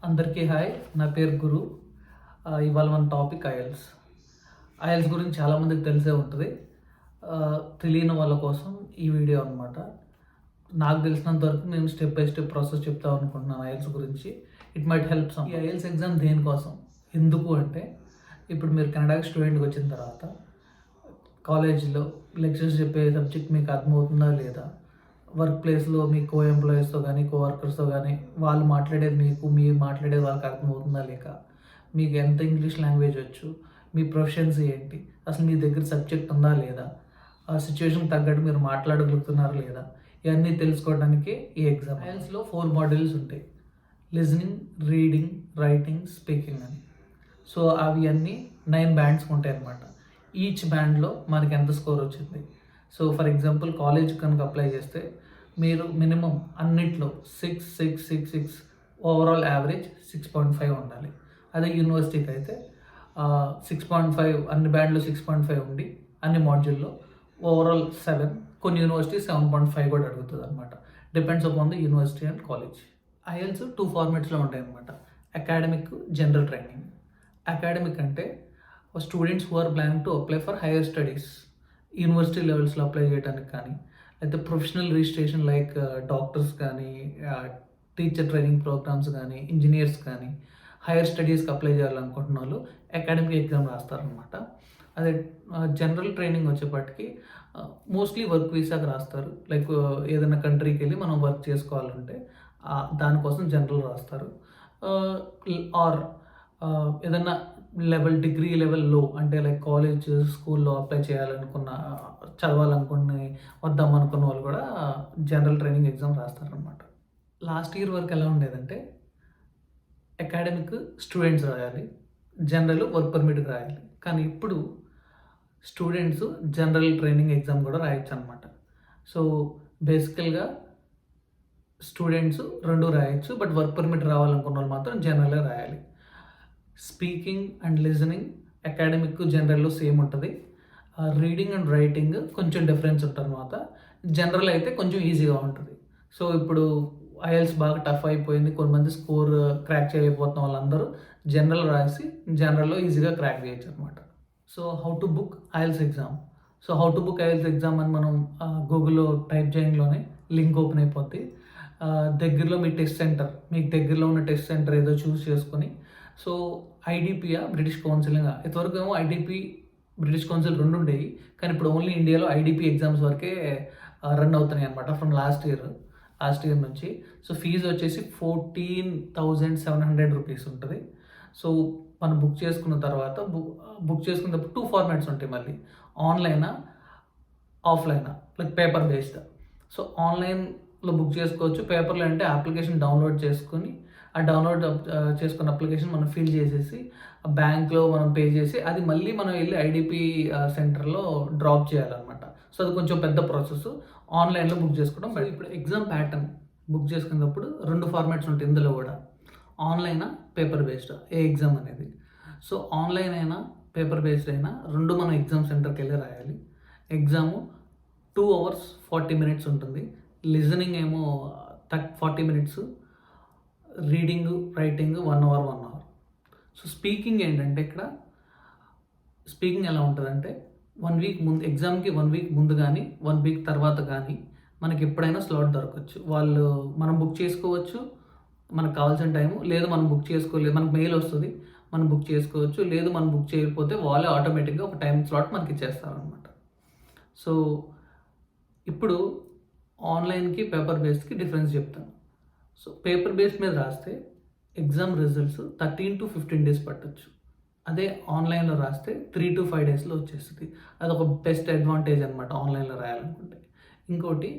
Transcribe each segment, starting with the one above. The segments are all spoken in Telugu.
అందరికీ హాయ్. నా పేరు గురు. ఇవాళ మన టాపిక్ ఐఎల్స్. ఐఎల్స్ గురించి చాలామందికి తెలిసే ఉంటుంది. తెలియని వాళ్ళ కోసం ఈ వీడియో అనమాట. నాకు తెలిసినంత వరకు నేను స్టెప్ బై స్టెప్ ప్రాసెస్ చెప్తాను అనుకుంటున్నాను ఐఎల్స్ గురించి. It might help some. ఈ ఐఎల్స్ ఎగ్జామ్ దేనికోసం, ఎందుకు అంటే, ఇప్పుడు మీరు కెనడాకి స్టూడెంట్కి వచ్చిన తర్వాత కాలేజీలో లెక్చర్స్ చెప్పే సబ్జెక్ట్ మీకు అర్థమవుతుందా లేదా, వర్క్ ప్లేస్లో మీ కో ఎంప్లాయీస్తో కానీ కోవర్కర్స్తో కానీ వాళ్ళు మాట్లాడేది మీరు మాట్లాడేది వాళ్ళకి అర్థమవుతుందా లేక, మీకు ఎంత ఇంగ్లీష్ లాంగ్వేజ్ వచ్చు, మీ ప్రొఫెషన్సీ ఏంటి, అసలు మీ దగ్గర సబ్జెక్ట్ ఉందా లేదా, ఆ సిచ్యువేషన్కి తగ్గట్టు మీరు మాట్లాడగలుగుతున్నారా లేదా, ఇవన్నీ తెలుసుకోవడానికి ఈ ఎగ్జామ్. ఐఎల్స్లో 4 మాడ్యూల్స్ ఉంటాయి: లిజనింగ్, రీడింగ్, రైటింగ్, స్పీకింగ్ అని. సో అవి అన్నీ 9 బ్యాండ్స్ ఉంటాయి అన్నమాట. ఈచ్ బ్యాండ్లో మనకి ఎంత స్కోర్ వచ్చింది. సో ఫర్ ఎగ్జాంపుల్ కాలేజ్ కనుక అప్లై చేస్తే మీరు మినిమం అన్నిట్లో 6 ఓవరాల్ యావరేజ్ 6.5 ఉండాలి. అదే యూనివర్సిటీకి అయితే 6.5, అన్ని బ్యాండ్లో 6.5 ఉండి అన్ని మాడ్యూల్లో ఓవరాల్ 7, కొన్ని యూనివర్సిటీ 7.5 కూడా అడుగుతుంది అనమాట. Depends upon the university and college. IELTS 2 ఫార్మాట్స్లో ఉంటాయి అనమాట: అకాడమిక్, జనరల్ ట్రైనింగ్. అకాడమిక్ అంటే students who are planning to apply for higher studies, university లెవెల్స్లో అప్లై చేయడానికి కానీ, అయితే ప్రొఫెషనల్ రిజిస్ట్రేషన్ లైక్ డాక్టర్స్ కానీ, టీచర్ ట్రైనింగ్ ప్రోగ్రామ్స్ కానీ, ఇంజనీర్స్ కానీ, హైయర్ స్టడీస్కి అప్లై చేయాలనుకుంటున్న వాళ్ళు అకాడమిక్ ఎగ్జామ్ రాస్తారనమాట. అదే జనరల్ ట్రైనింగ్ వచ్చేప్పటికి మోస్ట్లీ వర్క్ వీసాకి రాస్తారు. లైక్ ఏదైనా కంట్రీకి వెళ్ళి మనం వర్క్ చేసుకోవాలంటే దానికోసం జనరల్ రాస్తారు. ఆర్ ఏదన్నా డిగ్రీ లెవెల్లో అంటే లైక్ కాలేజ్, స్కూల్లో అప్లై చదవాలనుకుని వద్దామనుకున్న వాళ్ళు కూడా జనరల్ ట్రైనింగ్ ఎగ్జామ్ రాస్తారనమాట. లాస్ట్ ఇయర్ వరకు ఎలా ఉండేదంటే, అకాడమిక్ స్టూడెంట్స్ రాయాలి, జనరల్ వర్క్ పర్మిట్కి రాయాలి. కానీ ఇప్పుడు స్టూడెంట్స్ జనరల్ ట్రైనింగ్ ఎగ్జామ్ కూడా రాయొచ్చు అనమాట. సో బేసికల్గా స్టూడెంట్స్ 2 రాయొచ్చు, బట్ వర్క్ పర్మిట్ రావాలనుకున్న వాళ్ళు మాత్రం జనరలే రాయాలి. స్పీకింగ్ అండ్ లిజనింగ్ అకాడమిక్, జనరల్లో సేమ్ ఉంటుంది. రీడింగ్ అండ్ రైటింగ్ కొంచెం డిఫరెన్స్ ఉంటుంది అనమాట. జనరల్ అయితే కొంచెం ఈజీగా ఉంటుంది. సో ఇప్పుడు ఐఎల్స్ బాగా టఫ్ అయిపోయింది, కొంతమంది స్కోర్ క్రాక్ చేయలేకపోతున్న వాళ్ళందరూ జనరల్ రాసి జనరల్లో ఈజీగా క్రాక్ చేయొచ్చు అనమాట. So how to book IELTS exam. So how to book IELTS exam అని మనం గూగుల్లో టైప్ చేయడంలోనే లింక్ ఓపెన్ అయిపోద్ది. దగ్గరలో మీ టెస్ట్ సెంటర్, మీకు దగ్గరలో ఉన్న టెస్ట్ సెంటర్ ఏదో చూస్ చేసుకొని, సో ఐడిపియా, బ్రిటిష్ కౌన్సిలింగ్, ఇంతవరకు ఏమో ఐడిపి, బ్రిటిష్ కౌన్సిల్ 2 ఉండేవి. కానీ ఇప్పుడు ఓన్లీ ఇండియాలో ఐడిపి ఎగ్జామ్స్ వరకే రన్ అవుతున్నాయి అనమాట ఫ్రమ్ లాస్ట్ ఇయర్ నుంచి. సో ఫీజు వచ్చేసి 14,700 రూపీస్ ఉంటుంది. సో మనం బుక్ చేసుకున్న తర్వాత బుక్ చేసుకున్నప్పుడు 2 ఫార్మాట్స్ ఉంటాయి మళ్ళీ: ఆన్లైనా, ఆఫ్లైనా, లైక్ పేపర్ బేస్డ్. సో ఆన్లైన్లో బుక్ చేసుకోవచ్చు. పేపర్లో అంటే అప్లికేషన్ డౌన్లోడ్ చేసుకొని, ఆ డౌన్లోడ్ చేసుకున్న అప్లికేషన్ మనం ఫిల్ చేసేసి బ్యాంక్లో మనం పే చేసి, అది మళ్ళీ మనం వెళ్ళి ఐడిపి సెంటర్లో డ్రాప్ చేయాలన్నమాట. సో అది కొంచెం పెద్ద ప్రాసెస్. ఆన్లైన్లో బుక్ చేసుకోవడం. బట్ ఇప్పుడు ఎగ్జామ్ ప్యాటర్న్ బుక్ చేసుకున్నప్పుడు 2 ఫార్మాట్స్ ఉంటాయి ఇందులో కూడా: ఆన్లైనా, పేపర్ బేస్డ్ ఏ ఎగ్జామ్ అనేది. సో ఆన్లైన్ అయినా పేపర్ బేస్డ్ అయినా 2 మనం ఎగ్జామ్ సెంటర్కి వెళ్ళి రాయాలి. ఎగ్జాము 2 hours 40 minutes ఉంటుంది. లిజనింగ్ ఏమో 40 minutes, reading, writing 1 hour. So speaking ఏంటంటే, ఇక్కడ స్పీకింగ్ ఎలా ఉంటుందంటే, 1 week ముందు, ఎగ్జామ్కి 1 week ముందు కానీ 1 week తర్వాత కానీ మనకి ఎప్పుడైనా స్లాట్ దొరకవచ్చు. మనం బుక్ చేసుకోవచ్చు మనకు కావాల్సిన టైము, లేదు మనం బుక్ చేసుకోలేదు, మనకు మెయిల్ వస్తుంది, మనం బుక్ చేసుకోవచ్చు. లేదు మనం బుక్ చేయకపోతే వాళ్ళే ఆటోమేటిక్గా ఒక టైం స్లాట్ మనకి ఇచ్చేస్తారనమాట. సో ఇప్పుడు ఆన్లైన్కి పేపర్ బేస్డ్కి డిఫరెన్స్ చెప్తాను. సో పేపర్ బేస్ మీద రాస్తే ఎగ్జామ్ రిజల్ట్స్ 13 to 15 days పట్టచ్చు. అదే ఆన్లైన్లో రాస్తే 3 to 5 daysలో వచ్చేస్తుంది. అదొక బెస్ట్ అడ్వాంటేజ్ అనమాట ఆన్లైన్లో రాయాలనుకుంటే. ఇంకోటి,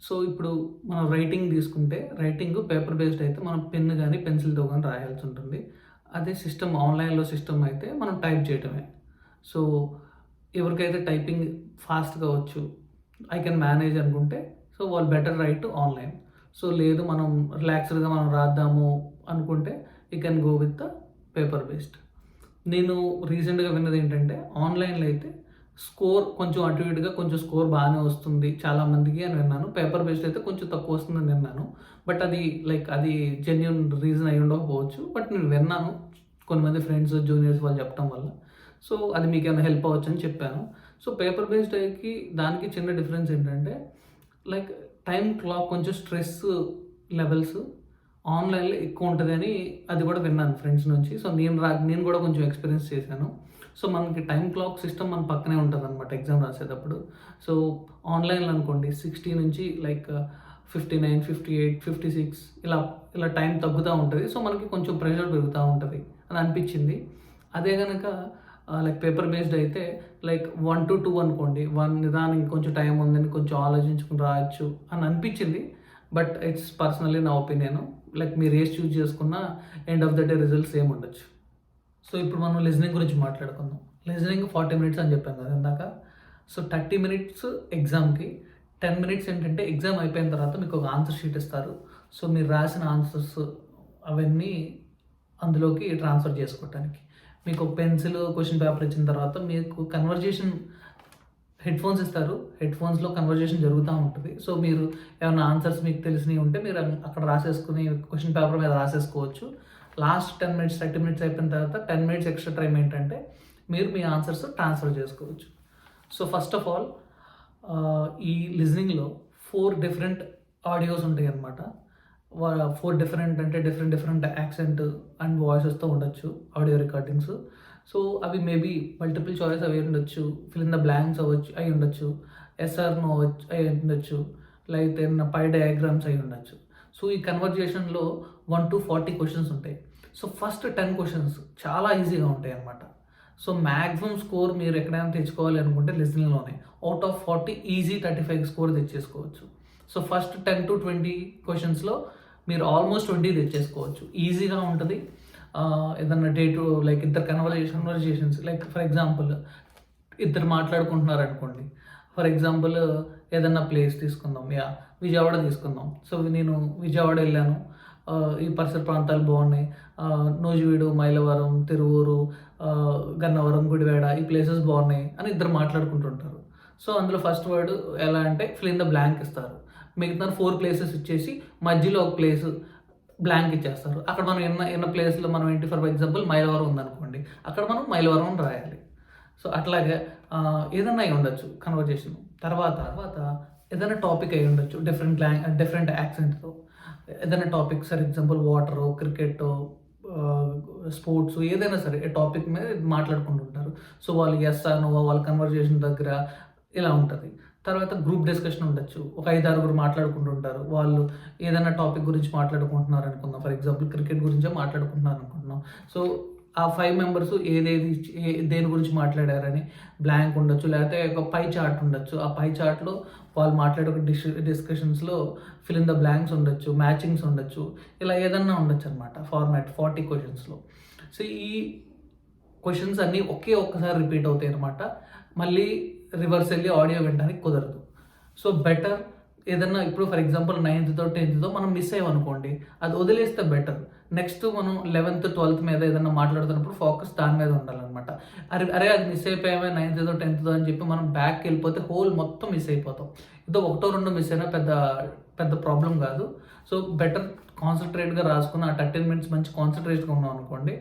సో ఇప్పుడు మనం రైటింగ్ తీసుకుంటే, రైటింగ్ పేపర్ బేస్డ్ అయితే మనం పెన్ను కానీ పెన్సిల్తో కానీ రాయాల్సి ఉంటుంది. అదే ఆన్లైన్లో సిస్టమ్ అయితే మనం టైప్ చేయటమే. సో ఎవరికైతే టైపింగ్ ఫాస్ట్గా వచ్చు, ఐ కెన్ మేనేజ్ అనుకుంటే, సో వాళ్ళు బెటర్ రైట్ ఆన్లైన్. సో లేదు మనం రిలాక్స్డ్గా మనం రాద్దాము అనుకుంటే, you can go with the paper based. నేను రీసెంట్గా విన్నది ఏంటంటే, ఆన్లైన్లో అయితే స్కోర్ కొంచెం అటు ఇటుగా కొంచెం స్కోర్ బాగానే వస్తుంది చాలామందికి అని విన్నాను. పేపర్ బేస్డ్ అయితే కొంచెం తక్కువ వస్తుందని విన్నాను. బట్ అది అది జెన్యూన్ రీజన్ అయి ఉండకపోవచ్చు. బట్ నేను విన్నాను కొంతమంది ఫ్రెండ్స్, జూనియర్స్ వాళ్ళు చెప్పడం వల్ల. సో అది మీకు ఏమైనా హెల్ప్ అవ్వచ్చు అని చెప్పాను. సో పేపర్ బేస్డ్కి దానికి చిన్న డిఫరెన్స్ ఏంటంటే టైం క్లాక్ కొంచెం స్ట్రెస్ లెవెల్స్ ఆన్లైన్లో ఎక్కువ ఉంటుందని అది కూడా విన్నాను ఫ్రెండ్స్ నుంచి. సో నేను కూడా కొంచెం ఎక్స్పీరియన్స్ చేశాను. సో మనకి టైం క్లాక్ సిస్టమ్ మన పక్కనే ఉంటుంది అనమాట ఎగ్జామ్ రాసేటప్పుడు. సో ఆన్లైన్లో అనుకోండి 60 నుంచి 59, 58, 56 ఇలా టైం తగ్గుతూ ఉంటుంది. సో మనకి కొంచెం ప్రెషర్ పెరుగుతూ ఉంటుంది అని అనిపించింది. అదే కనుక పేపర్ బేస్డ్ అయితే 1 to 2 అనుకోండి, 1 నిదానికి కొంచెం టైం ఉందని కొంచెం ఆలోచించుకుని రాయొచ్చు అని అనిపించింది. బట్ ఇట్స్ పర్సనల్లీ నా ఒపీనియన్. మీరు ఏది చూజ్ చేసుకున్నా end of the day results ఏమి ఉండొచ్చు. సో ఇప్పుడు మనం లిజనింగ్ గురించి మాట్లాడుకుందాం. లిజనింగ్ 40 minutes అని చెప్పాను కదా ఇందాక. సో 30 minutes ఎగ్జామ్కి, 10 minutes ఏంటంటే ఎగ్జామ్ అయిపోయిన తర్వాత మీకు ఒక ఆన్సర్ షీట్ ఇస్తారు. సో మీరు రాసిన ఆన్సర్స్ అవన్నీ అందులోకి ట్రాన్స్ఫర్ చేసుకోవటానికి మీకు ఒక పెన్సిల్, క్వశ్చన్ పేపర్ ఇచ్చిన తర్వాత మీకు కన్వర్జేషన్ హెడ్ఫోన్స్ ఇస్తారు. హెడ్ఫోన్స్లో కన్వర్జేషన్ జరుగుతూ ఉంటుంది. సో మీరు ఏమైనా ఆన్సర్స్ మీకు తెలిసినవి ఉంటే మీరు అక్కడ రాసేసుకుని క్వశ్చన్ పేపర్ మీద రాసేసుకోవచ్చు. లాస్ట్ 10 minutes, 30 minutes అయిపోయిన తర్వాత 10 minutes ఎక్స్ట్రా టైం ఏంటంటే మీరు మీ ఆన్సర్స్ ట్రాన్స్ఫర్ చేసుకోవచ్చు. సో ఫస్ట్ ఆఫ్ ఆల్ ఈ లిజనింగ్లో 4 different ఆడియోస్ ఉంటాయి అన్నమాట. 4 different అంటే డిఫరెంట్ యాక్సెంట్ అండ్ వాయిసెస్తో ఉండొచ్చు ఆడియో రికార్డింగ్స్. సో అవి మేబీ మల్టిపుల్ చాయిస్ అవి ఉండొచ్చు, ఫిల్ ఇన్ ద బ్లాంక్స్ అవ్వచ్చు అయి ఉండొచ్చు, ఎస్ఆర్ నో అయి ఉండొచ్చు, ఏమన్నా పై డయాగ్రామ్స్ అయి ఉండొచ్చు. సో ఈ కన్వర్జేషన్లో 1 to 40 questions ఉంటాయి. సో ఫస్ట్ 10 questions చాలా ఈజీగా ఉంటాయి అన్నమాట. సో మ్యాక్సిమం స్కోర్ మీరు ఎక్కడైనా తెచ్చుకోవాలి అనుకుంటే లిజనింగ్లోనే అవుట్ ఆఫ్ 40 ఈజీ 35 స్కోర్ తెచ్చేసుకోవచ్చు. సో ఫస్ట్ 10 to 20 questions మీరు ఆల్మోస్ట్ 20 తెచ్చేసుకోవచ్చు. ఈజీగా ఉంటుంది. ఏదన్నా డే టు ఇద్దరు కన్వర్జేషన్స్ ఫర్ ఎగ్జాంపుల్ ఇద్దరు మాట్లాడుకుంటున్నారు అనుకోండి. ఫర్ ఎగ్జాంపుల్ ఏదన్నా ప్లేస్ తీసుకుందాం, విజయవాడ తీసుకుందాం. సో నేను విజయవాడ వెళ్ళాను, ఈ పరిసర ప్రాంతాలు బాగున్నాయి, నూజివీడు, మైలవరం, తిరువూరు, గన్నవరం, గుడివాడ ఈ ప్లేసెస్ బాగున్నాయి అని ఇద్దరు మాట్లాడుకుంటుంటారు. సో అందులో ఫస్ట్ వర్డ్ ఎలా అంటే ఫిల్ ఇన్ ద బ్లాంక్ ఇస్తారు. మిగతా 4 places ఇచ్చేసి మధ్యలో ఒక ప్లేస్ బ్లాంక్ ఇచ్చేస్తారు. అక్కడ మనం ఎన్న ప్లేస్లో మనం ఏంటి, ఫర్ ఎగ్జాంపుల్ మైలవరం ఉందనుకోండి, అక్కడ మనం మైలవరం రాయాలి. సో అట్లాగే ఏదన్నా అయి ఉండొచ్చు కన్వర్జేషన్. తర్వాత ఏదైనా టాపిక్ అయి ఉండొచ్చు డిఫరెంట్ యాక్సెంట్తో ఏదైనా topic. For example water, cricket, sports ఏదైనా సరే టాపిక్ మీద మాట్లాడుకుంటుంటారు. సో వాళ్ళు ఎస్ నో వాళ్ళ కన్వర్జేషన్ దగ్గర ఇలా ఉంటుంది. తర్వాత గ్రూప్ డిస్కషన్ ఉండొచ్చు, ఒక 5-6 మాట్లాడుకుంటుంటారు. వాళ్ళు ఏదైనా టాపిక్ గురించి మాట్లాడుకుంటున్నారు అనుకుందాం, ఫర్ ఎగ్జాంపుల్ క్రికెట్ గురించే మాట్లాడుకుంటున్నారు అనుకుంటున్నాం. సో ఆ 5 members దేని గురించి మాట్లాడారని బ్లాంక్ ఉండొచ్చు, లేకపోతే ఒక పై చార్ట్ ఉండొచ్చు. ఆ పై చార్ట్లో వాళ్ళు మాట్లాడే డిస్కషన్స్లో ఫిల్ ఇన్ ద బ్లాంక్స్ ఉండొచ్చు, మ్యాచింగ్స్ ఉండొచ్చు, ఇలా ఏదన్నా ఉండొచ్చు అనమాట. Format 40 questions. సో ఈ క్వశ్చన్స్ అన్నీ ఒక్కసారి రిపీట్ అవుతాయి అనమాట. మళ్ళీ రివర్స్ వెళ్ళి ఆడియో వినడానికి కుదరదు. సో బెటర్ ఏదన్నా ఇప్పుడు ఫర్ ఎగ్జాంపుల్ 9th, 10th మనం మిస్ అయ్యామనుకోండి, అది వదిలేస్తే బెటర్. నెక్స్ట్ మనం 11th, 12th మీద ఏదన్నా మాట్లాడుతున్నప్పుడు ఫోకస్ దాని మీద ఉండాలన్నమాట. అరే అది మిస్ అయిపోయామే 9th, 10th అని చెప్పి మనం బ్యాక్కి వెళ్ళిపోతే హోల్ మొత్తం మిస్ అయిపోతాం. ఏదో 1-2 మిస్ అయినా పెద్ద ప్రాబ్లం కాదు. సో బెటర్ కాన్సన్ట్రేట్గా రాసుకుని ఆ 13 minutes మంచి కాన్సన్ట్రేట్గా ఉన్నాం అనుకోండి,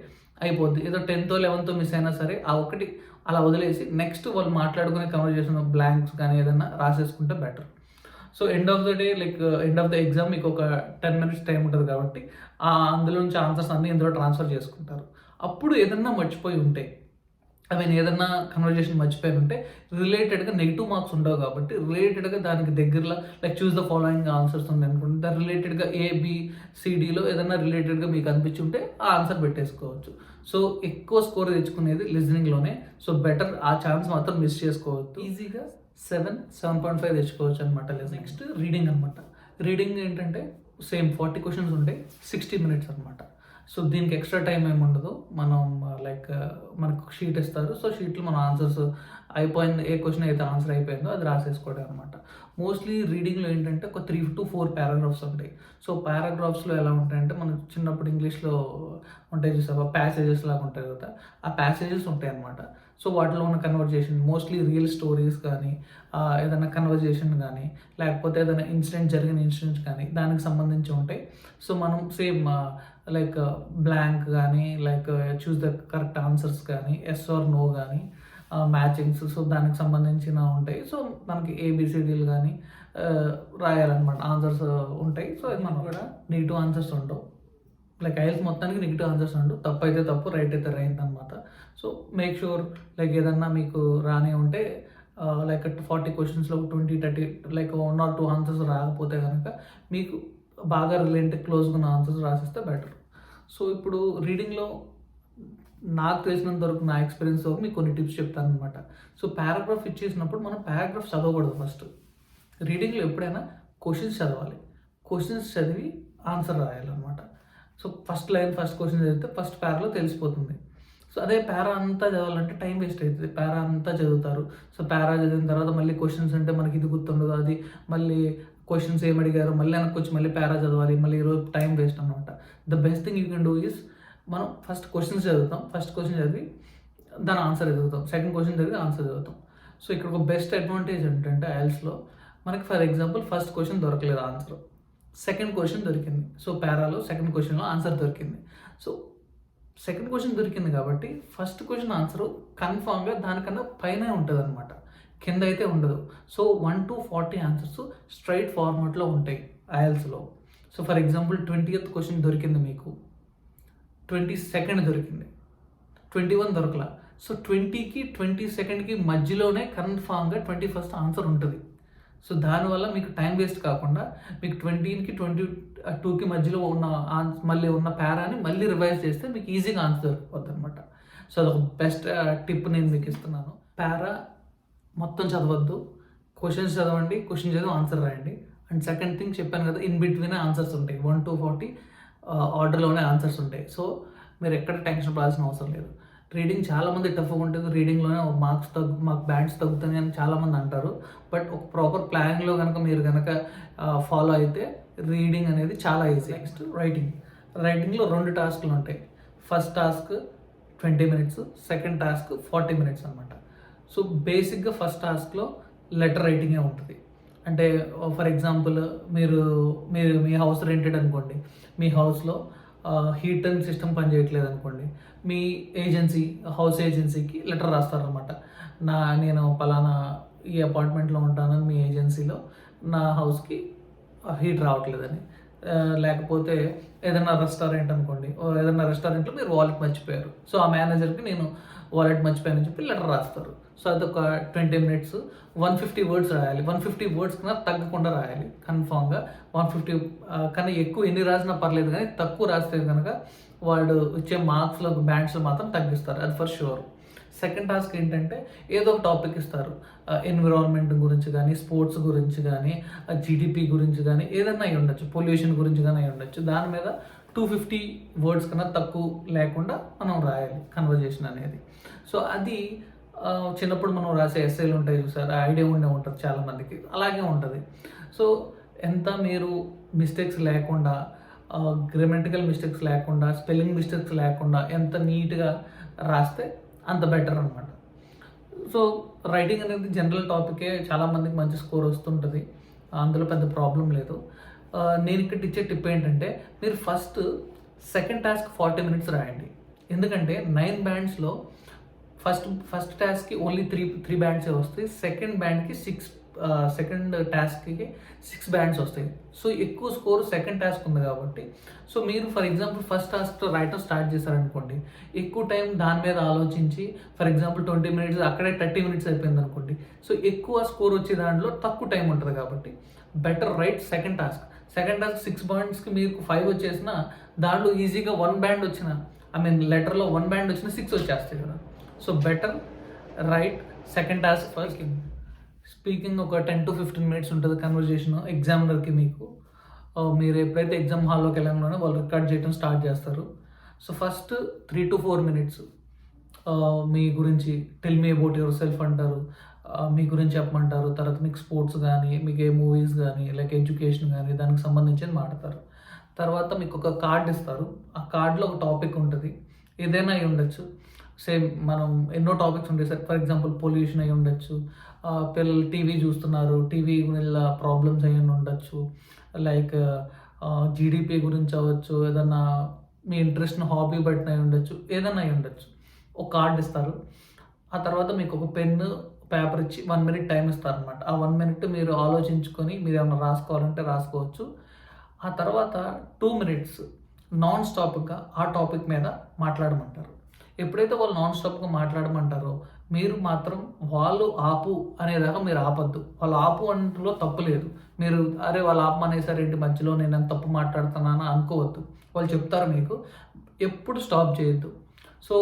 అయిపోద్ది. ఏదో 10th, 11th మిస్ అయినా సరే ఆ ఒకటి అలా వదిలేసి నెక్స్ట్ వాళ్ళు మాట్లాడుకునే కన్వర్జేషన్ బ్లాంక్స్ కానీ ఏదైనా రాసేసుకుంటే better. So end of the day end of the exam మీకు ఒక 10 minutes టైం ఉంటుంది కాబట్టి అందులో నుంచి ఆన్సర్స్ అన్నీ ఇందులో ట్రాన్స్ఫర్ చేసుకుంటారు. అప్పుడు ఏదన్నా మర్చిపోయి ఉంటే ఏదన్నా కన్వర్జేషన్ మర్చిపోయి ఉంటే రిలేటెడ్గా నెగిటివ్ మార్క్స్ ఉండవు కాబట్టి రిలేటెడ్గా దానికి దగ్గరలో చూస్ ద ఫాలోయింగ్ ఆన్సర్స్ ఉంది అనుకుంటే దాని రిలేటెడ్గా ABCDలో ఏదన్నా రిలేటెడ్గా మీకు అనిపించి ఉంటే ఆ ఆన్సర్ పెట్టేసుకోవచ్చు. సో ఎక్కువ స్కోర్ తెచ్చుకునేది లిజనింగ్లోనే. సో బెటర్ ఆ ఛాన్స్ మాత్రం మిస్ చేసుకోవద్దు. ఈజీగా 7.5 తెచ్చుకోవచ్చు అనమాట. నెక్స్ట్ రీడింగ్ అనమాట. రీడింగ్ ఏంటంటే సేమ్ 40 questions ఉంటాయి, 60 minutes అనమాట. సో దీనికి ఎక్స్ట్రా టైం ఏమి ఉండదు. మనం మనకు షీట్ ఇస్తారు. సో షీట్లో మన ఆన్సర్స్ అయిపోయింది, ఏ క్వశ్చన్ అయితే ఆన్సర్ అయిపోయిందో అది రాసేసుకోవడం అనమాట. మోస్ట్లీ రీడింగ్లో ఏంటంటే ఒక 3 to 4 పారాగ్రాఫ్స్ ఉంటాయి. సో పారాగ్రాఫ్స్లో ఎలా ఉంటాయంటే మనం చిన్నప్పుడు ఇంగ్లీష్లో ఉంటాయి చూసావా, ప్యాసేజెస్ లాగా ఉంటాయి కదా, ఆ ప్యాసేజెస్ ఉంటాయి అనమాట. సో వాటిలో ఉన్న కన్వర్జేషన్ మోస్ట్లీ రియల్ స్టోరీస్ కానీ, ఏదైనా కన్వర్జేషన్ కానీ, లేకపోతే ఏదైనా జరిగిన ఇన్సిడెంట్స్ కానీ దానికి సంబంధించి ఉంటాయి. సో మనం సేమ్ బ్లాంక్ కానీ, చూస్ ద కరెక్ట్ ఆన్సర్స్ కానీ, ఎస్ ఆర్ నో కానీ, మ్యాచింగ్స్, సో దానికి సంబంధించిన ఉంటాయి. సో మనకి ఏబిసిడీలు కానీ రాయాలన్నమాట, ఆన్సర్స్ ఉంటాయి. సో మనకు కూడా నెగిటివ్ ఆన్సర్స్ ఉండవు. ఐఎల్స్ మొత్తానికి నెగిటివ్ ఆన్సర్స్ ఉండవు. తప్పు అయితే తప్పు, రైట్ అయితే రైట్ అనమాట. సో మేక్ షూర్ ఏదన్నా మీకు రాని ఉంటే 40 క్వశ్చన్స్లో 20-30 1 or 2 ఆన్సర్స్ రాకపోతే కనుక మీకు బాగా క్లోజ్గా ఉన్న ఆన్సర్స్ రాసిస్తే బెటర్. సో ఇప్పుడు రీడింగ్లో నాకు తెలిసినంత వరకు, నా ఎక్స్పీరియన్స్ వరకు మీకు కొన్ని టిప్స్ చెప్తాను అనమాట. సో పారాగ్రాఫ్ ఇచ్చేసినప్పుడు మనం పారాగ్రాఫ్ చదవకూడదు. ఫస్ట్ రీడింగ్లో ఎప్పుడైనా క్వశ్చన్స్ చదవాలి, క్వశ్చన్స్ చదివి ఆన్సర్ రాయాలన్నమాట. So first line first question చదివితే ఫస్ట్ పారాలో తెలిసిపోతుంది. సో అదే పారా అంతా చదవాలంటే టైం వేస్ట్ అవుతుంది. పారా అంతా చదువుతారు. సో పారా చదివిన తర్వాత మళ్ళీ క్వశ్చన్స్ అంటే మనకి ఇది గుర్తుండదు, అది మళ్ళీ క్వశ్చన్స్ ఏమి అడిగారు మళ్ళీ వెనక్కి వచ్చి మళ్ళీ పారా చదవాలి, మళ్ళీ ఈరోజు టైం వేస్ట్ అనమాట. The best thing you can do is, మనం ఫస్ట్ క్వశ్చన్స్ చదువుతాం, ఫస్ట్ క్వశ్చన్ చదివి దాని ఆన్సర్ చదువుతాం, సెకండ్ క్వశ్చన్ చదివి ఆన్సర్ చదువుతాం. సో ఇక్కడ ఒక బెస్ట్ అడ్వాంటేజ్ ఏంటంటే ఐఎల్స్లో మనకి ఫర్ ఎగ్జాంపుల్ ఫస్ట్ క్వశ్చన్ దొరకలేదు ఆన్సర్, సెకండ్ క్వశ్చన్ దొరికింది. సో పారాలో సెకండ్ క్వశ్చన్లో ఆన్సర్ దొరికింది. సో సెకండ్ క్వశ్చన్ దొరికింది కాబట్టి ఫస్ట్ క్వశ్చన్ ఆన్సర్ కన్ఫామ్గా దానికన్నా పైన ఉంటుంది అనమాట, కింద అయితే ఉండదు. సో 1 to 40 ఆన్సర్స్ స్ట్రైట్ ఫార్మాట్లో ఉంటాయి ఐఎల్స్లో. So for example 20th question దొరికింది మీకు, 22nd దొరికింది, 21 దొరకలా. సో 20కి 22కి మధ్యలోనే కన్ఫామ్గా 21st ఆన్సర్ ఉంటుంది. సో దానివల్ల మీకు టైం వేస్ట్ కాకుండా మీకు 20కి 22కి మధ్యలో ఉన్న మళ్ళీ ఉన్న పారాని మళ్ళీ రివైజ్ చేస్తే మీకు ఈజీగా ఆన్సర్ దొరికిపోద్ది అనమాట. సో అదొక బెస్ట్ టిప్ నేను మీకు ఇస్తున్నాను. పారా మొత్తం చదవద్దు, క్వశ్చన్స్ చదవండి, క్వశ్చన్ చదివి ఆన్సర్ రాయండి. అండ్ సెకండ్ థింగ్ చెప్పాను కదా, ఇన్ బిట్వీన్ ఆన్సర్స్ ఉంటాయి, 1 to 40 ఆర్డర్లోనే ఆన్సర్స్ ఉంటాయి. సో మీరు ఎక్కడ టెన్షన్ పడాల్సిన అవసరం లేదు. రీడింగ్ చాలామంది టఫ్గా ఉంటుంది, రీడింగ్లోనే మాకు బ్యాండ్స్ తగ్గుతుంది అని చాలామంది అంటారు. బట్ ఒక ప్రాపర్ ప్లానింగ్లో కనుక మీరు కనుక ఫాలో అయితే రీడింగ్ అనేది చాలా ఈజీ. నెక్స్ట్ రైటింగ్లో 2 టాస్క్లు ఉంటాయి. First task 20 minutes, second task 40 minutes అనమాట. సో బేసిక్గా ఫస్ట్ టాస్క్లో లెటర్ రైటింగే ఉంటుంది. అంటే ఫర్ ఎగ్జాంపుల్ మీరు మీ హౌస్ రెంటెడ్ అనుకోండి, మీ హౌస్లో హీటర్ సిస్టమ్ పనిచేయట్లేదు అనుకోండి, మీ హౌస్ ఏజెన్సీకి లెటర్ రాస్తారనమాట. నేను పలానా ఈ అపార్ట్మెంట్లో ఉంటానని మీ ఏజెన్సీలో నా హౌస్కి హీట్ రావట్లేదని. లేకపోతే ఏదైనా రెస్టారెంట్ అనుకోండి, ఏదైనా రెస్టారెంట్లో మీరు వాలెట్ మర్చిపోయారు, సో ఆ మేనేజర్కి నేను వాలెట్ మర్చిపోయానని చెప్పి లెటర్ రాస్తారు. సో అదొక 20 minutes, 150 words రాయాలి. 150 words కన్నా తగ్గకుండా రాయాలి కన్ఫామ్గా. 150 కన్నా ఎక్కువ ఎన్ని రాసినా పర్లేదు, కానీ తక్కువ రాస్తే కనుక వాడు ఇచ్చే మార్క్స్లో బ్యాండ్స్లో మాత్రం తగ్గిస్తారు, అది ఫర్ షూర్. సెకండ్ టాస్క్ ఏంటంటే ఏదో ఒక టాపిక్ ఇస్తారు, ఎన్విరాన్మెంట్ గురించి కానీ, స్పోర్ట్స్ గురించి కానీ, జీడిపి గురించి కానీ, ఏదైనా అయి ఉండొచ్చు, పొల్యూషన్ గురించి కానీ అయి ఉండొచ్చు. దాని మీద 250 words కన్నా తక్కువ లేకుండా మనం రాయాలి కన్వర్జేషన్ అనేది. సో అది చిన్నప్పుడు మనం రాసే ఎస్ఏలు ఉంటాయి చూసారు, ఐడియా ఉంటుంది చాలామందికి, అలాగే ఉంటుంది. సో ఎంత మీరు మిస్టేక్స్ లేకుండా, గ్రామటికల్ మిస్టేక్స్ లేకుండా, స్పెల్లింగ్ మిస్టేక్స్ లేకుండా ఎంత నీట్గా రాస్తే అంత బెటర్ అనమాట. సో రైటింగ్ అనేది జనరల్ టాపికే, చాలామందికి మంచి స్కోర్ వస్తుంటుంది, అందులో పెద్ద ప్రాబ్లం లేదు. నేను ఇక్కడ ఇచ్చే టిప్ ఏంటంటే మీరు సెకండ్ టాస్క్ 40 minutes రాయండి. ఎందుకంటే 9 bandsలో ఫస్ట్ టాస్క్కి ఓన్లీ 3 bands వస్తాయి, సెకండ్ టాస్క్కి 6 bands వస్తాయి. సో ఎక్కువ స్కోర్ సెకండ్ టాస్క్ ఉంది కాబట్టి, సో మీరు ఫర్ ఎగ్జాంపుల్ ఫస్ట్ టాస్క్ రాయటం స్టార్ట్ చేశారనుకోండి, ఎక్కువ టైం దాని మీద ఆలోచించి ఫర్ ఎగ్జాంపుల్ 20 minutes అక్కడే 30 minutes అయిపోయింది అనుకోండి, సో ఎక్కువ స్కోర్ వచ్చే దాంట్లో తక్కువ టైం ఉంటుంది. కాబట్టి బెటర్ రైట్ సెకండ్ టాస్క్ 6 bandsకి మీకు 5 వచ్చేసిన దాంట్లో ఈజీగా 1 band వచ్చిన, లెటర్లో 1 band వచ్చిన 6 వచ్చేస్తాయి కదా. So better right second task first. Speaking ఒక 10 to 15 minutes ఉంటుంది కన్వర్జేషన్. ఎగ్జామినర్కి మీరు ఎప్పుడైతే ఎగ్జామ్ హాల్లోకి వెళ్ళగానే వాళ్ళు రికార్డ్ చేయడం స్టార్ట్ చేస్తారు. సో ఫస్ట్ 3 to 4 మినిట్స్ మీ గురించి tell me about your self అంటారు. మీ గురించి చెప్పమంటారు. తర్వాత మీకు స్పోర్ట్స్ గానీ, మీకు ఏ మూవీస్ గానీ, లైక్ ఎడ్యుకేషన్ గానీ దానికి సంబంధించింది మాట్లాడతారు. తర్వాత మీకు ఒక కార్డ్ ఇస్తారు. ఆ కార్డ్‌లో ఒక టాపిక్ ఉంటది. ఏదైనా అయి ఉండొచ్చు. సేమ్ మనం ఎన్నో టాపిక్స్ ఉంటాయి సార్. ఫర్ ఎగ్జాంపుల్ పొల్యూషన్ అయి ఉండొచ్చు. పిల్లలు టీవీ చూస్తున్నారు. టీవీ వల్ల ప్రాబ్లమ్స్ అయ్యి ఉండొచ్చు. లైక్ జీడీపీ గురించి అవ్వచ్చు. ఏదన్నా మీ ఇంట్రెస్ట్‌ని హాబీ బట్టి అయి ఉండొచ్చు. ఏదైనా అయి ఉండొచ్చు. ఒక కార్డ్ ఇస్తారు. ఆ తర్వాత మీకు ఒక పెన్ను, పేపర్ ఇచ్చి 1 మినిట్ టైమ్ ఇస్తారనమాట. ఆ 1 మినిట్ మీరు ఆలోచించుకొని మీరేమన్నా రాసుకోవాలంటే రాసుకోవచ్చు. ఆ తర్వాత 2 మినిట్స్ నాన్ స్టాప్‌గా ఆ టాపిక్ మీద మాట్లాడమంటారు. ఎప్పుడైతే వాళ్ళు నాన్ స్టాప్‌గా మాట్లాడమంటారో మీరు మాత్రం వాళ్ళు ఆపు అనేదాకా మీరు ఆపొద్దు. వాళ్ళు ఆపు అనటంలో తప్పు లేదు. మీరు అరే! వాళ్ళు ఆపమనేసారేంటి మధ్యలో నేనేం తప్పు మాట్లాడుతున్నానా అనుకోవద్దు. వాళ్ళు చెప్తారు మీకు. ఎప్పుడు స్టాప్ చేయొద్దు. సో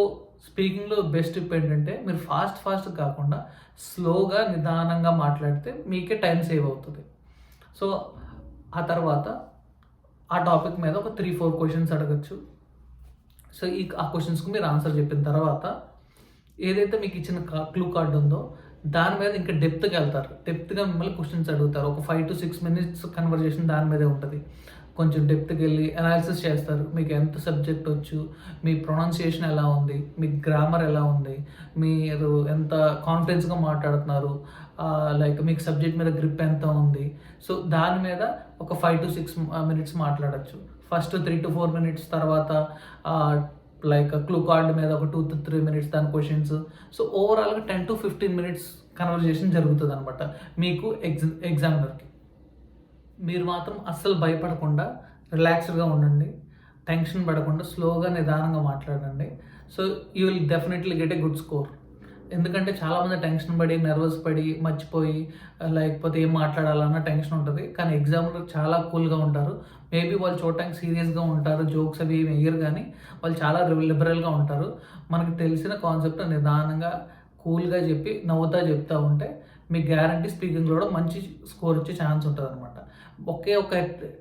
స్పీకింగ్‌లో బెస్ట్ టిప్ ఏంటంటే మీరు ఫాస్ట్ కాకుండా స్లోగా, నిదానంగా మాట్లాడితే మీకే టైం సేవ్ అవుతది. సో ఆ తర్వాత ఆ టాపిక్ మీద ఒక 3, 4 క్వెషన్స్ అడగొచ్చు. సో ఆ క్వెషన్స్‌కి మీరు ఆన్సర్ చెప్పిన తర్వాత ఏదైతే మీకు ఇచ్చిన క్లూ కార్డ్ ఉందో దాని మీద ఇంకా డెప్త్‌గెళ్తారు. డెప్త్‌గా మిమ్మల్ని క్వెషన్స్ అడుగుతారు. ఒక 5-6 మినిట్స్ కన్వర్జేషన్ దాని మీదే ఉంటది. కొంచెం డెప్త్‌గెళ్ళి అనాలిసిస్ చేస్తారు. మీకు ఎంత సబ్జెక్ట్ వచ్చు, మీ ప్రొనౌన్సియేషన్ ఎలా ఉంది, మీ గ్రామర్ ఎలా ఉంది, మీరు ఎంత కాన్ఫిడెన్స్‌గా మాట్లాడుతున్నారు, లైక్ మీకు సబ్జెక్ట్ మీద గ్రిప్ ఎంత ఉంది. సో దాని మీద ఒక 5-6 మినిట్స్ మాట్లాడొచ్చు. ఫస్ట్ 3-4 మినిట్స్ తర్వాత లైక్ క్లూ కార్డ్ మీద ఒక 2-3 మినిట్స్ దాని క్వెషన్స్. సో ఓవరాల్‌గా 10-15 మినిట్స్ కన్వర్జేషన్ జరుగుతదనమాట మీకు ఎగ్జామినర్‌కి. మీరు మాత్రం అస్సలు భయపడకుండా రిలాక్స్డ్‌గా ఉండండి. టెన్షన్ పడకుండా స్లోగా, నిదానంగా మాట్లాడండి. So you will definitely get a good score. ఎందుకంటే చాలామంది టెన్షన్ పడి, నర్వస్ పడి, మర్చిపోయి లేకపోతే ఏం మాట్లాడాలన్న టెన్షన్ ఉంటది. కానీ ఎగ్జామ్‌లో చాలా కూల్‌గా ఉంటారు. మేబీ వాళ్ళు చూడటానికి సీరియస్‌గా ఉంటారు. జోక్స్ అవి ఏమి ఎయ్యరు గానీ వాళ్ళు చాలా లిబరల్‌గా ఉంటారు. మనకు తెలిసిన కాన్సెప్ట్ నిదానంగా, కూల్‌గా చెప్పి నవ్వుతా చెప్తా ఉంటే మీకు గ్యారంటీ స్పీకింగ్‌లో కూడా మంచి స్కోర్ వచ్చే ఛాన్స్ ఉంటదనమాట. ఒకే ఒక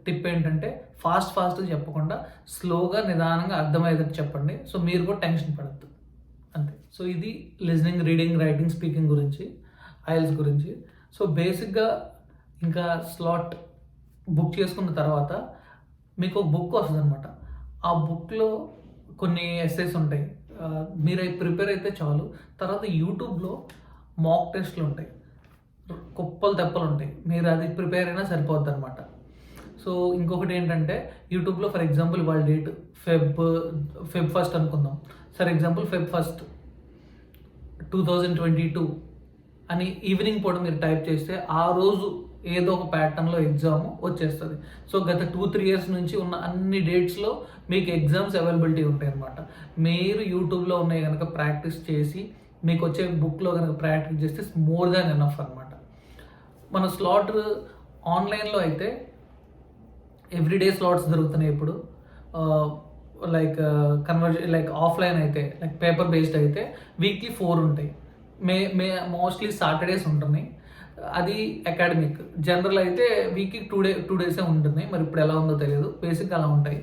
టిప్ ఏంటంటే ఫాస్ట్‌గా చెప్పకుండా స్లోగా, నిదానంగా అర్థమయ్యేటట్టు చెప్పండి. సో మీరు కూడా టెన్షన్ పడొద్దు. అంతే. సో ఇది లిజనింగ్, రీడింగ్, రైటింగ్, స్పీకింగ్ గురించి, ఐఎల్స్ గురించి. సో బేసిక్‌గా ఇంకా స్లాట్ బుక్ చేసుకున్న తర్వాత మీకు ఒక బుక్ వస్తదనమాట. ఆ బుక్‌లో కొన్ని ఎస్సేస్ ఉంటాయి. మీరయి ప్రిపేర్ అయితే చాలు. తర్వాత యూట్యూబ్‌లో మాక్ టెస్ట్‌లు ఉంటాయి. కుప్పలు తెప్పలుంటాయి. మీరు అది ప్రిపేర్ అయినా సరిపోద్దనమాట. సో ఇంకొకటి ఏంటంటే యూట్యూబ్‌లో ఫర్ ఎగ్జాంపుల్ ఇవాళ డేట్ ఫెబ్ 1 అనుకుందాం. ఫర్ ఎగ్జాంపుల్ ఫెబ్ 1 2022 అని ఈవినింగ్ పూట మీరు టైప్ చేస్తే ఆ రోజు ఏదో ఒక ప్యాటర్న్‌లో ఎగ్జామ్ వచ్చేస్తది. సో గత 2-3 ఇయర్స్ నుంచి ఉన్న అన్ని డేట్స్‌లో మీకు ఎగ్జామ్స్ అవైలబిలిటీ ఉంటాయన్నమాట. మీరు యూట్యూబ్‌లో ఉన్నాయి గనక ప్రాక్టీస్ చేసి మీకొచ్చే బుక్‌లో గనక ప్రాక్టీస్ చేస్తే మోర్ దాన్ ఎనఫ్ అనమాట. మన స్లాట్ ఆన్‌లైన్‌లో అయితే ఎవ్రీడే స్లాట్స్ దొరుకుతున్నాయి ఇప్పుడు. లైక్ లైక్ ఆఫ్‌లైన్ అయితే లైక్ పేపర్ బేస్డ్ అయితే వీక్లీ 4 ఉంటాయి. మోస్ట్‌లీ సాటర్‌డేస్ ఉంటున్నాయి. అది అకాడమిక్. జనరల్ అయితే వీక్‌కి 2 డేసే ఉంటున్నాయి. మరి ఇప్పుడు ఎలా ఉందో తెలీదు. బేసిక్‌గా అలా ఉంటాయి.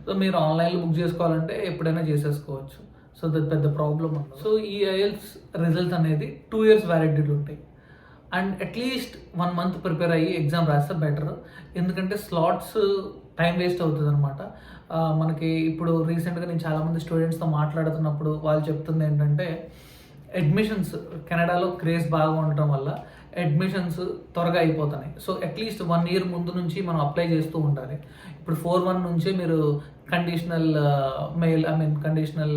సో మీరు ఆన్‌లైన్‌లో బుక్ చేసుకోవాలంటే ఎప్పుడైనా చేసేసుకోవచ్చు. సో అది పెద్ద ప్రాబ్లమ్ ఉండదు. సో ఈ ఐఎల్స్ రిజల్ట్స్ అనేది 2 ఇయర్స్ వ్యాలిడిటీ ఉంటాయి. అండ్ అట్లీస్ట్ 1 మంత్ ప్రిపేర్ అయ్యి ఎగ్జామ్ రాస్తే బెటర్. ఎందుకంటే స్లాట్స్ టైం వేస్ట్ అవుతుందనమాట. మనకి ఇప్పుడు రీసెంట్‌గా నేను చాలామంది స్టూడెంట్స్‌తో మాట్లాడుతున్నప్పుడు వాళ్ళు చెప్తుంది ఏంటంటే అడ్మిషన్స్ కెనడాలో క్రేజ్ బాగా ఉండటం వల్ల అడ్మిషన్స్ త్వరగా అయిపోతున్నాయి. సో అట్లీస్ట్ 1 ఇయర్ ముందు నుంచి మనం అప్లై చేస్తూ ఉండాలి. ఇప్పుడు 4-1 నుంచే మీరు కండిషనల్ కండిషనల్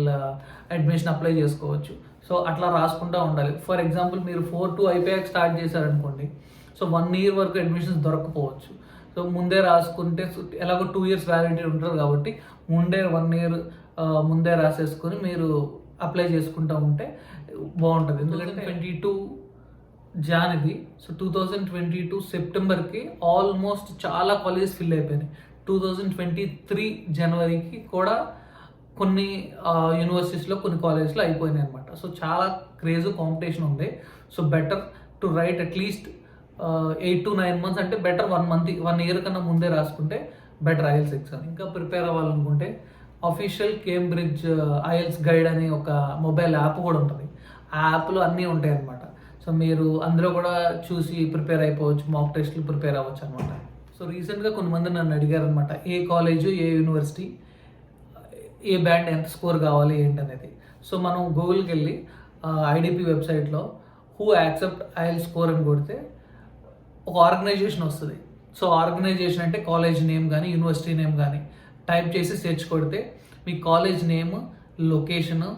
అడ్మిషన్ అప్లై చేసుకోవచ్చు. సో అట్లా రాసుకుంటూ ఉండాలి. ఫర్ ఎగ్జాంపుల్ మీరు 4-2 అయిపోయాక స్టార్ట్ చేశారనుకోండి. సో 1 ఇయర్ వరకు అడ్మిషన్స్ దొరకకపోవచ్చు. సో ముందే రాసుకుంటే ఎలాగో 2 ఇయర్స్ వ్యాలిడిటీ ఉంటుంది కాబట్టి ముందే 1 ఇయర్ ముందే రాసేసుకొని మీరు అప్లై చేసుకుంటూ ఉంటే బాగుంటుంది. ఎందుకంటే 2022 జాన్ ఇది. సో 2022 సెప్టెంబర్‌కి ఆల్మోస్ట్ చాలా కాలేజెస్ ఫిల్ అయిపోయినాయి. 2023 జనవరికి కూడా కొన్ని యూనివర్సిటీస్‌లో కొన్ని కాలేజెస్‌లో అయిపోయినాయి అనమాట. సో చాలా క్రేజ్ కాంపిటీషన్ ఉంది. So better to write at least 8-9 months అంటే బెటర్ 1 ఇయర్ కన్నా ముందే రాసుకుంటే బెటర్ ఐఎల్స్ ఎగ్జామ్. ఇంకా ప్రిపేర్ అవ్వాలనుకుంటే అఫీషియల్ కేంబ్రిడ్జ్ ఐఎల్స్ గైడ్ అనే ఒక మొబైల్ యాప్ కూడా ఉంటుంది. ఆ యాప్లో అన్నీ ఉంటాయి అన్నమాట. సో మీరు అందులో కూడా చూసి ప్రిపేర్ అయిపోవచ్చు, మాక్ టెస్ట్లు ప్రిపేర్ అవ్వచ్చు అనమాట. సో రీసెంట్గా కొంతమంది నన్ను అడిగారు అనమాట, ఏ కాలేజు, ఏ యూనివర్సిటీ, ఏ బ్యాండ్ ఎంత స్కోర్ కావాలి ఏంటనేది. సో మనం గూగుల్కి వెళ్ళి ఐడిపి వెబ్సైట్లో హూ యాక్సెప్ట్ ఐఎల్ స్కోర్ అని కొడితే ఒక ఆర్గనైజేషన్ వస్తుంది. సో ఆర్గనైజేషన్ అంటే కాలేజ్ నేమ్ కానీ యూనివర్సిటీ నేమ్ కానీ టైప్ చేసి సెర్చ్ కొడితే మీ కాలేజ్ నేమ్, లొకేషను,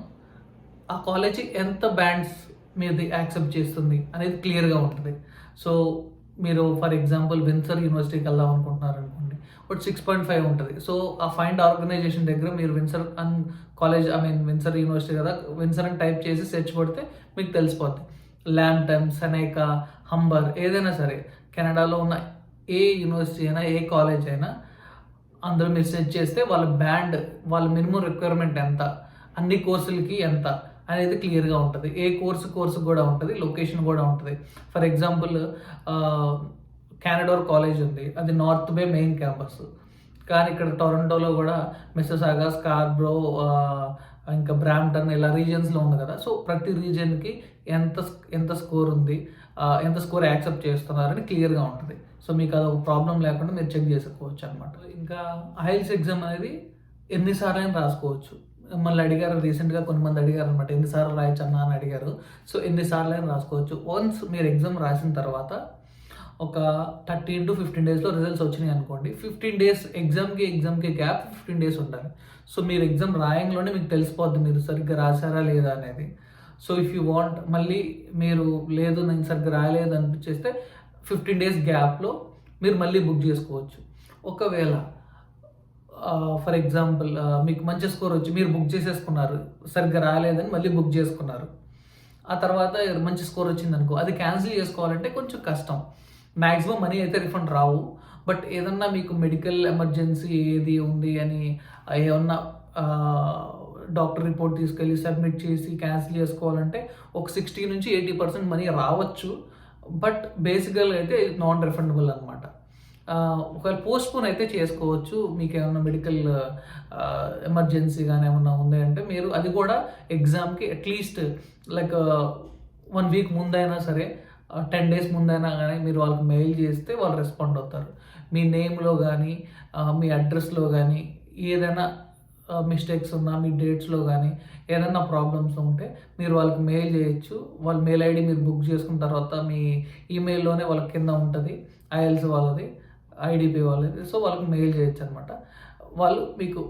ఆ కాలేజ్ ఎంత బ్యాండ్స్ మీది యాక్సెప్ట్ చేస్తుంది అనేది క్లియర్గా ఉంటుంది. సో మీరు ఫర్ ఎగ్జాంపుల్ విన్సర్ యూనివర్సిటీకి వెళ్దాం అనుకుంటున్నారు అనుకోండి, ఒక 6.5 ఉంటుంది. సో ఆ ఫైండ్ ఆర్గనైజేషన్ దగ్గర మీరు విన్సర్ కాలేజ్ విన్సర్ యూనివర్సిటీ కదా, విన్సర్ అని టైప్ చేసి సెర్చ్ కొడితే మీకు తెలిసిపోద్ది. ల్యాంప్టన్, సెనేకా, హంబర్ ఏదైనా సరే కెనడాలో ఉన్న ఏ యూనివర్సిటీ అయినా, ఏ కాలేజ్ అయినా అందులో మీరు సెర్చ్ చేస్తే వాళ్ళ మినిమం రిక్వైర్మెంట్ ఎంత, అన్ని కోర్సులకి ఎంత అనేది క్లియర్గా ఉంటుంది. ఏ కోర్సు కూడా ఉంటుంది, లొకేషన్ కూడా ఉంటుంది. ఫర్ ఎగ్జాంపుల్ కెనడోర్ కాలేజ్ ఉంది, అది నార్త్ బే మెయిన్ క్యాంపస్. కానీ ఇక్కడ టొరంటోలో కూడా మిస్ససాగా, స్కార్బ్రో, ఇంకా బ్రాంప్టన్ ఇలా రీజియన్స్లో ఉంది కదా. సో ప్రతి రీజియన్కి ఎంత స్కోర్ ఉంది, ఎంత స్కోర్ యాక్సెప్ట్ చేస్తున్నారని క్లియర్గా ఉంటుంది. సో మీకు అదొక ప్రాబ్లం లేకుండా మీరు చెక్ చేసుకోవచ్చు అనమాట. ఇంకా ఐఎల్స్ ఎగ్జామ్ అనేది ఎన్నిసార్లు అయినా రాసుకోవచ్చు. మళ్ళీ అడిగారు రీసెంట్గా కొంతమంది అడిగారు అనమాట, ఎన్నిసార్లు రాయొచ్చు అన్న అని అడిగారు. సో ఎన్నిసార్లు అయినా రాసుకోవచ్చు. వన్స్ మీరు ఎగ్జామ్ రాసిన తర్వాత ఒక 13 to 15 డేస్లో రిజల్ట్స్ వచ్చినాయి అనుకోండి, 15 డేస్ ఎగ్జామ్కి గ్యాప్ 15 డేస్ ఉండాలి. సో మీరు ఎగ్జామ్ రాయంలోనే మీకు తెలిసిపోద్ది మీరు సరిగ్గా రాశారా లేదా అనేది. సో ఇఫ్ యూ వాంట్ మళ్ళీ మీరు లేదు నేను సరిగ్గా రాయలేదు అనిపించేస్తే 15 డేస్ గ్యాప్లో మీరు మళ్ళీ బుక్ చేసుకోవచ్చు. ఒకవేళ ఫర్ ఎగ్జాంపుల్ మీకు మంచి స్కోర్ వచ్చి మీరు బుక్ చేసేసుకున్నారు, సరిగ్గా రాలేదని మళ్ళీ బుక్ చేసుకున్నారు, ఆ తర్వాత మంచి స్కోర్ వచ్చింది అనుకో, అది క్యాన్సిల్ చేసుకోవాలంటే కొంచెం కష్టం. మ్యాక్సిమం మనీ అయితే రిఫండ్ రావు. బట్ ఏదన్నా మీకు మెడికల్ ఎమర్జెన్సీ ఏది ఉంది అని ఏమన్నా డాక్టర్ రిపోర్ట్ తీసుకెళ్ళి సబ్మిట్ చేసి క్యాన్సిల్ చేసుకోవాలంటే ఒక 60 నుంచి 80% మనీ రావచ్చు. బట్ బేసిక్గా అయితే నాన్ రిఫండబుల్ అనమాట. ఒకవేళ పోస్ట్పోన్ అయితే చేసుకోవచ్చు. మీకు ఏమైనా మెడికల్ ఎమర్జెన్సీ కానీ ఏమన్నా ఉంది అంటే మీరు అది కూడా ఎగ్జామ్కి అట్లీస్ట్ లైక్ 1 వీక్ ముందైనా సరే, 10 డేస్ ముందైనా కానీ మీరు వాళ్ళకి మెయిల్ చేస్తే వాళ్ళు రెస్పాండ్ అవుతారు. మీ నేమ్లో కానీ మీ అడ్రస్లో కానీ ఏదైనా మిస్టేక్స్ ఉన్నా, మీ డేట్స్లో కానీ ఏదైనా ప్రాబ్లమ్స్ ఉంటే మీరు వాళ్ళకి మెయిల్ చేయొచ్చు. వాళ్ళ మెయిల్ ఐడి మీరు బుక్ చేసుకున్న తర్వాత మీ ఈమెయిల్లోనే వాళ్ళ కింద ఉంటుంది ఐఎల్స్ వాళ్ళది, ఐడిపి వాళ్ళది. సో వాళ్ళకి మెయిల్ చేయొచ్చు అనమాట. వాళ్ళు మీకు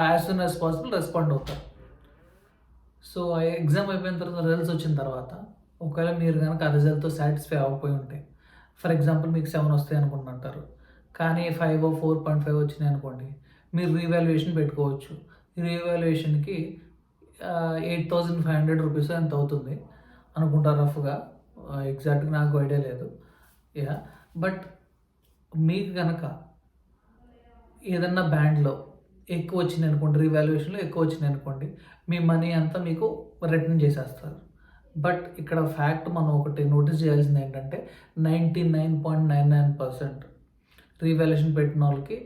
as soon as possible respond అవుతారు. సో ఎగ్జామ్ అయిపోయిన తర్వాత రిజల్ట్స్ వచ్చిన తర్వాత ఒకవేళ మీరు కనుక ఆ రిజల్ట్తో సాటిస్ఫై అవ్వకపోయి ఉంటే, ఫర్ ఎగ్జాంపుల్ మీకు 7 వస్తాయి అనుకుంటుంటారు, కానీ 5 or 4.5 వచ్చినాయి అనుకోండి, మీరు రీవాల్యుయేషన్ పెట్టుకోవచ్చు. రీవాల్యుయేషన్కి 8,500 రూపీస్ ఎంత అవుతుంది అనుకుంటారు రఫ్గా, ఎగ్జాక్ట్గా నాకు ఐడియా లేదు. బట్ మీకు కనుక ఏదన్నా బ్యాండ్లో ఎక్కువ వచ్చింది అనుకోండి, రీవాల్యుయేషన్లో ఎక్కువ వచ్చింది అనుకోండి, మీ మనీ అంతా మీకు రిటర్న్ చేసేస్తారు. బట్ ఇక్కడ ఫ్యాక్ట్ మనం ఒకటి నోటీస్ చేయాల్సింది ఏంటంటే 99.99% రీవాల్యుయేషన్ పెట్టిన వాళ్ళకి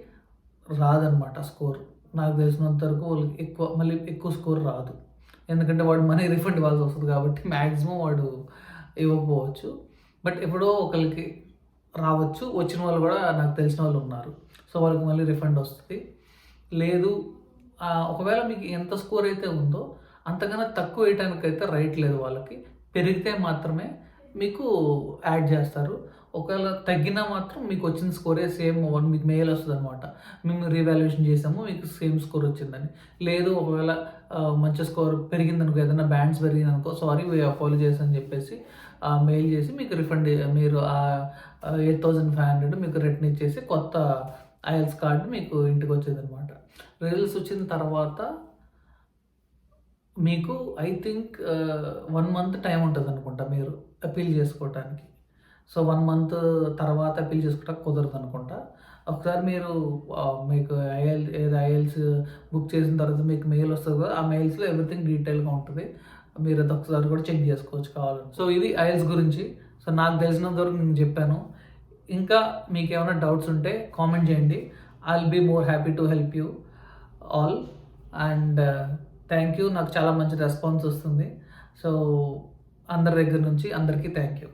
రాదనమాట స్కోర్. నాకు తెలిసినంత వరకు వాళ్ళకి ఎక్కువ స్కోర్ రాదు. ఎందుకంటే వాడు మనీ రిఫండ్ ఇవ్వాల్సి వస్తుంది కాబట్టి మ్యాక్సిమం వాడు ఇవ్వకపోవచ్చు. బట్ ఎప్పుడో ఒకరికి రావచ్చు. వచ్చిన వాళ్ళు కూడా నాకు తెలిసిన వాళ్ళు ఉన్నారు. సో వాళ్ళకి మళ్ళీ రిఫండ్ వస్తుంది. లేదు ఒకవేళ మీకు ఎంత స్కోర్ అయితే ఉందో అంతకన్నా తక్కువ వేయటానికి అయితే రైట్ లేదు వాళ్ళకి. పెరిగితే మాత్రమే మీకు యాడ్ చేస్తారు. ఒకవేళ తగ్గినా మాత్రం మీకు వచ్చిన స్కోరే సేమ్ మీకు మెయిల్ వస్తుంది అనమాట, మేము రీవాల్యుయేషన్ చేసాము మీకు సేమ్ స్కోర్ వచ్చిందని. లేదు ఒకవేళ మంచి స్కోర్ పెరిగిందనుకో, ఏదైనా బ్యాండ్స్ పెరిగిందనుకో, సారీ వీ అపాలజైజ్ అని చెప్పేసి మెయిల్ చేసి మీకు రిఫండ్ మీరు 8,500 మీకు రిటర్న్ ఇచ్చేసి కొత్త ఐఎల్స్ కార్డు మీకు ఇంటికి వచ్చేది అనమాట. రిజల్ట్స్ వచ్చిన తర్వాత మీకు ఐ థింక్ 1 month టైం ఉంటుంది అనుకుంటా మీరు అపీల్ చేసుకోవటానికి. సో 1 month తర్వాత అపీల్ చేసుకోవడానికి కుదరదు అనుకుంటా. ఒకసారి మీరు మీకు ఐఎల్స్ బుక్ చేసిన తర్వాత మీకు మెయిల్ వస్తుంది కదా, ఆ మెయిల్స్లో ఎవ్రీథింగ్ డీటెయిల్గా ఉంటుంది. మీరు అది ఒకసారి కూడా చెక్ చేసుకోవచ్చు కావాలని. సో ఇది ఐఎల్స్ గురించి. సో నాకు తెలిసినంత వరకు నేను చెప్పాను. ఇంకా మీకు ఏమైనా డౌట్స్ ఉంటే కామెంట్ చేయండి. I will be more happy to help you all. And thank you. నాకు చాలా మంచి రెస్పాన్స్ వస్తుంది. సో, అందరి దగ్గర నుంచి అందరికీ థ్యాంక్ యూ.